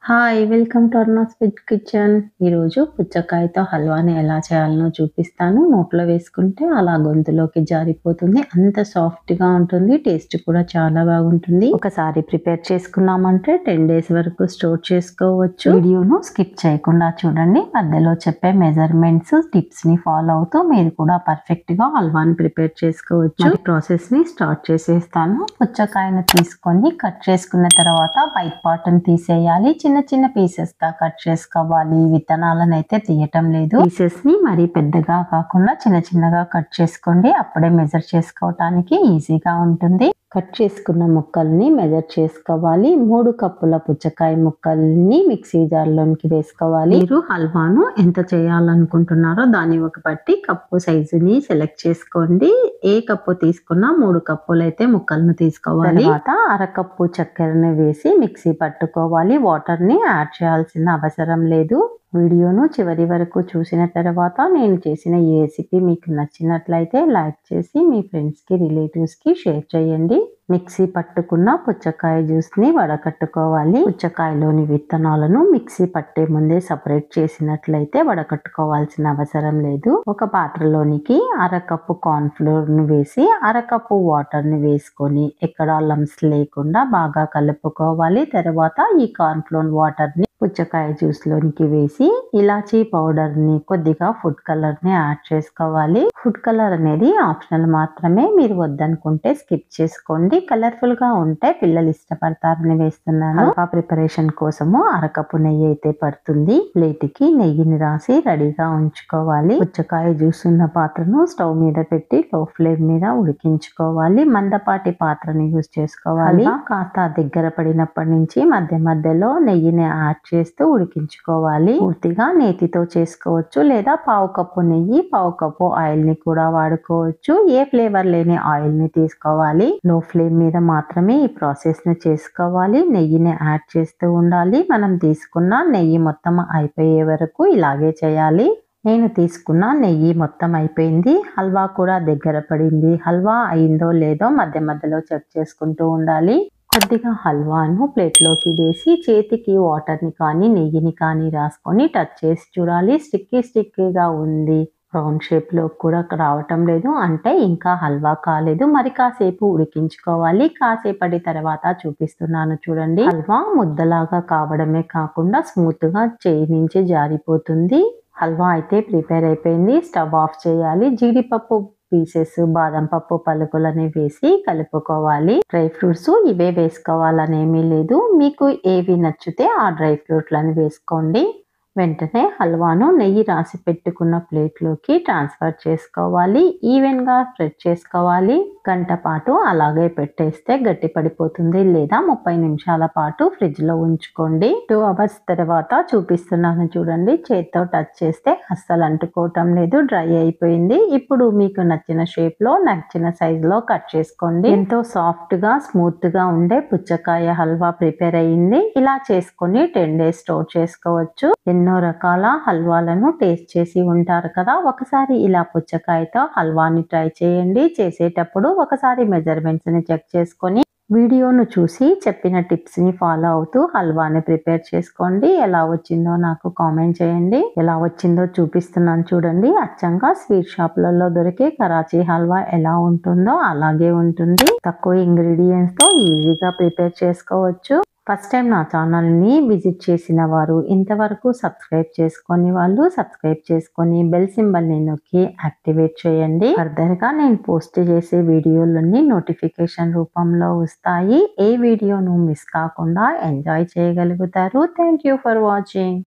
Hi! Welcome to Aruna's food kitchen. ఈరోజు పుచ్చకాయతో హల్వాని ఎలా చేయాలనో చూపిస్తాను. నోట్లో వేసుకుంటే అలా గొంతులోకి జారిపోతుంది. అంత సాఫ్ట్‌గా ఉంటుంది. టేస్ట్ కూడా చాలా బాగుంటుంది. ఒకసారి ప్రిపేర్ చేసుకున్నామంటే 10 డేస్ వరకు స్టోర్ చేసుకోవచ్చు. వీడియోను స్కిప్ చేయకుండా చూడండి. మధ్యలో చెప్పే మెజర్మెంట్స్, టిప్స్‌ని ఫాలో అవుతూ మీరు కూడా పర్ఫెక్ట్‌గా హల్వాని ప్రిపేర్ చేసుకోవచ్చు. మరి ప్రాసెస్‌ని స్టార్ట్ చేసేస్తాను. పుచ్చకాయను తీసుకొని కట్ చేసుకున్న తర్వాత వైట్ పార్ట్‌ని తీసేయాలి. చిన్న చిన్న పీసెస్ గా కట్ చేసుకోవాలి. విత్తనాలను అయితే తీయటం లేదు. పీసెస్ ని మరి పెద్దగా కాకుండా చిన్న చిన్నగా కట్ చేసుకోండి. అప్పుడే మెజర్ చేసుకోవటానికి ఈజీగా ఉంటుంది. కట్ చేసుకున్న ముక్కల్ని మెజర్ చేసుకోవాలి. 3 కప్పుల పుచ్చకాయ ముక్కల్ని మిక్సీ జార్లోనికి వేసుకోవాలి. మీరు హల్వాను ఎంత చేయాలనుకుంటున్నారో దాన్ని ఒక బట్టి కప్పు సైజుని సెలెక్ట్ చేసుకోండి. ఏ కప్పు తీసుకున్నా 3 కప్పులు అయితే ముక్కలను తీసుకోవాలి. తర్వాత అరకప్పు చక్కెరను వేసి మిక్సీ పట్టుకోవాలి. వాటర్ ని యాడ్ చేయాల్సిన అవసరం లేదు. వీడియోను చివరి వరకు చూసిన తర్వాత నేను చేసిన ఈ రెసిపీ మీకు నచ్చినట్లయితే లైక్ చేసి మీ ఫ్రెండ్స్కి రిలేటివ్స్కి షేర్ చేయండి. మిక్సీ పట్టుకున్న పుచ్చకాయ జ్యూస్ని వడకట్టుకోవాలి. పుచ్చకాయలోని విత్తనాలను మిక్సీ పట్టే ముందే సపరేట్ చేసినట్లయితే వడకట్టుకోవాల్సిన అవసరం లేదు. ఒక పాత్రలోనికి అరకప్పు కార్న్ ఫ్లోర్ను వేసి అరకప్పు వాటర్ని వేసుకొని ఎక్కడా లంప్స్ లేకుండా బాగా కలుపుకోవాలి. తర్వాత ఈ కార్న్ ఫ్లోర్ వాటర్ని పుచ్చకాయ జ్యూస్లోనికి వేసి ఇలాచీ పౌడర్ని కొద్దిగా ఫుడ్ కలర్ని యాడ్ చేసుకోవాలి. ఫుడ్ కలర్ అనేది ఆప్షనల్ మాత్రమే. మీరు వద్దనుకుంటే స్కిప్ చేసుకోండి. కలర్ఫుల్ గా ఉంటే పిల్లలు ఇష్టపడతారని వేస్తున్నాను. హల్వా ప్రిపరేషన్ కోసము అరకప్పు నెయ్యి అయితే పడుతుంది. ప్లేట్కి నెయ్యిని రాసి రెడీగా ఉంచుకోవాలి. పుచ్చకాయ జ్యూస్ ఉన్న పాత్రను స్టవ్ మీద పెట్టి లో ఫ్లేమ్ మీద ఉడికించుకోవాలి. మందపాటి పాత్రని యూజ్ చేసుకోవాలి. కాస్త దగ్గర పడినప్పటి నుంచి మధ్య మధ్యలో నెయ్యిని యాడ్ చేస్తూ ఉడికించుకోవాలి. పూర్తిగా నేతితో చేసుకోవచ్చు లేదా పావు కప్పు నెయ్యి పావు కప్పు ఆయిల్ ని కూడా వాడుకోవచ్చు. ఏ ఫ్లేవర్ లేని ఆయిల్ ని తీసుకోవాలి. లో ఫ్లేమ్ మీద మాత్రమే ఈ ప్రాసెస్ ని చేసుకోవాలి. నెయ్యిని యాడ్ చేస్తూ ఉండాలి. మనం తీసుకున్న నెయ్యి మొత్తం అయిపోయే వరకు ఇలాగే చేయాలి. నేను తీసుకున్న నెయ్యి మొత్తం అయిపోయింది. హల్వా కూడా దగ్గర పడింది. హల్వా అయిందో లేదో మధ్య మధ్యలో చెక్ చేసుకుంటూ ఉండాలి. కొద్దిగా హల్వాను ప్లేట్లోకి వేసి చేతికి వాటర్ని కానీ నెయ్యిని కానీ రాసుకొని టచ్ చేసి చూడాలి. స్టిక్కీగా ఉంది. రౌండ్ షేప్లో కూడా రావటం లేదు అంటే ఇంకా హల్వా కాలేదు. మరి కాసేపు ఉడికించుకోవాలి. కాసేపటి తర్వాత చూపిస్తున్నాను చూడండి. హల్వా ముద్దలాగా కావడమే కాకుండా స్మూత్గా చేయి నుంచి జారిపోతుంది. హల్వా అయితే ప్రిపేర్ అయిపోయింది. స్టవ్ ఆఫ్ చేయాలి. జీడిపప్పు పీసెస్ బాదం పప్పు పలుకులని వేసి కలుపుకోవాలి. డ్రై ఫ్రూట్స్ ఇవే వేసుకోవాలనేమీ లేదు. మీకు ఏవి నచ్చితే ఆ డ్రై ఫ్రూట్లను వేసుకోండి. వెంటనే హల్వాను నెయ్యి రాసి పెట్టుకున్న ప్లేట్లోకి ట్రాన్స్ఫర్ చేసుకోవాలి. ఈవెన్గా స్ప్రెడ్ చేసుకోవాలి. గంట పాటు అలాగే పెట్టేస్తే గట్టి పడిపోతుంది. లేదా 30 నిమిషాల పాటు ఫ్రిడ్జ్లో ఉంచుకోండి. 2 అవర్స్ తర్వాత చూపిస్తున్నాను చూడండి. చేత్తో టచ్ చేస్తే అస్సలు అంటుకోవటం లేదు. డ్రై అయిపోయింది. ఇప్పుడు మీకు నచ్చిన షేప్లో నచ్చిన సైజులో కట్ చేసుకోండి. ఎంతో సాఫ్ట్గా స్మూత్గా ఉండే పుచ్చకాయ హల్వా ప్రిపేర్ అయ్యింది. ఇలా చేసుకొని 10 డేస్ స్టోర్ చేసుకోవచ్చు. ఎన్నో రకాల హల్వాలను టేస్ట్ చేసి ఉంటారు కదా. ఒకసారి ఇలా పుచ్చకాయతో హల్వాని ట్రై చేయండి. చేసేటప్పుడు ఒకసారి మెజర్మెంట్స్ ని చెక్ చేసుకొని వీడియోను చూసి చెప్పిన టిప్స్ ని ఫాలో అవుతూ హల్వాని ప్రిపేర్ చేసుకోండి. ఎలా వచ్చిందో నాకు కామెంట్ చేయండి. ఎలా వచ్చిందో చూపిస్తున్నాను చూడండి. అచ్చంగా స్వీట్ షాప్లలో దొరికే కరాచీ హల్వా ఎలా ఉంటుందో అలాగే ఉంటుంది. తక్కువ ఇంగ్రీడియంట్స్ తో ఈజీగా ప్రిపేర్ చేసుకోవచ్చు. ఫస్ట్ టైం నా ఛానల్ని విజిట్ చేసిన వారు ఇంతవరకు సబ్స్క్రైబ్ చేసుకొని వాళ్ళు సబ్స్క్రైబ్ చేసుకొని బెల్ సింబల్ని నొక్కి యాక్టివేట్ చేయండి. ఫర్దర్గా నేను పోస్ట్ చేసే వీడియోలన్నీ నోటిఫికేషన్ రూపంలో వస్తాయి. ఏ వీడియోను మిస్ కాకుండా ఎంజాయ్ చేయగలుగుతారు. Thank you for watching.